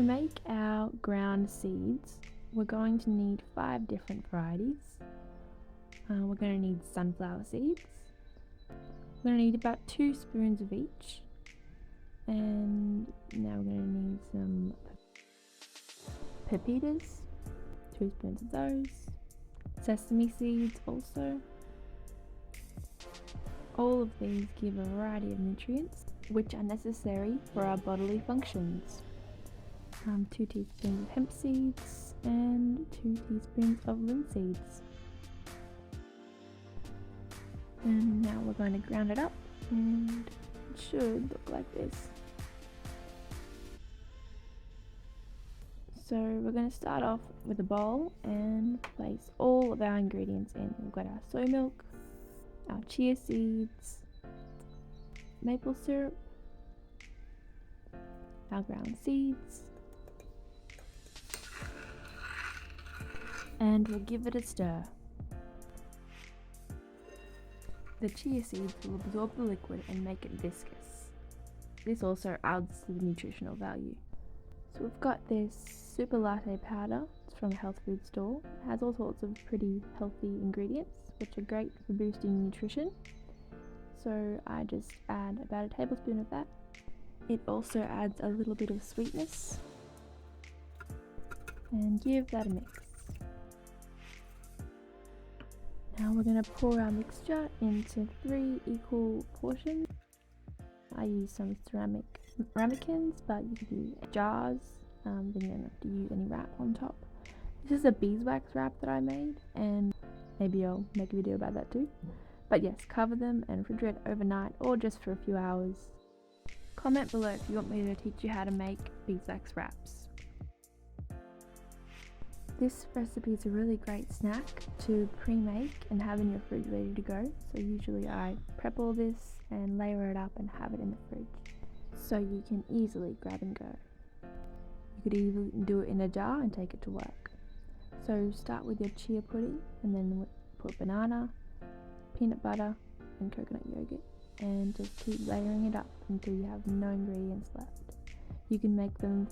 make our ground seeds, we're going to need 5 different varieties. We're going to need sunflower seeds. We're going to need about 2 spoons of each. And now we're going to need some pepitas, 2 spoons of those. Sesame seeds also. All of these give a variety of nutrients which are necessary for our bodily functions. 2 teaspoons of hemp seeds and 2 teaspoons of linseeds. And now we're going to ground it up, and it should look like this. So we're going to start off with a bowl and place all of our ingredients in. We've got our soy milk, our chia seeds, maple syrup, our ground seeds, and we'll give it a stir. The chia seeds will absorb the liquid and make it viscous. This also adds to the nutritional value. So we've got this super latte powder. It's from a health food store. It has all sorts of pretty healthy ingredients which are great for boosting nutrition. So I just add about a tablespoon of that. It also adds a little bit of sweetness, and give that a mix. Now we're going to pour our mixture into 3 equal portions. I use some ceramic ramekins, but you could use jars, then you don't have to use any wrap on top. This is a beeswax wrap that I made, and maybe I'll make a video about that too. But yes, cover them and refrigerate overnight or just for a few hours. Comment below if you want me to teach you how to make beeswax wraps. This recipe is a really great snack to pre-make and have in your fridge ready to go. So usually I prep all this and layer it up and have it in the fridge, so you can easily grab and go. You could even do it in a jar and take it to work. So start with your chia pudding and then put banana, peanut butter and coconut yogurt, and just keep layering it up until you have no ingredients left. You can make them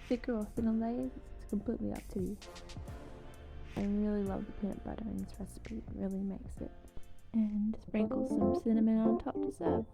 thicker or thinner layers, it's completely up to you. I really love the peanut butter in this recipe, it really makes it. And sprinkle some cinnamon on top to serve.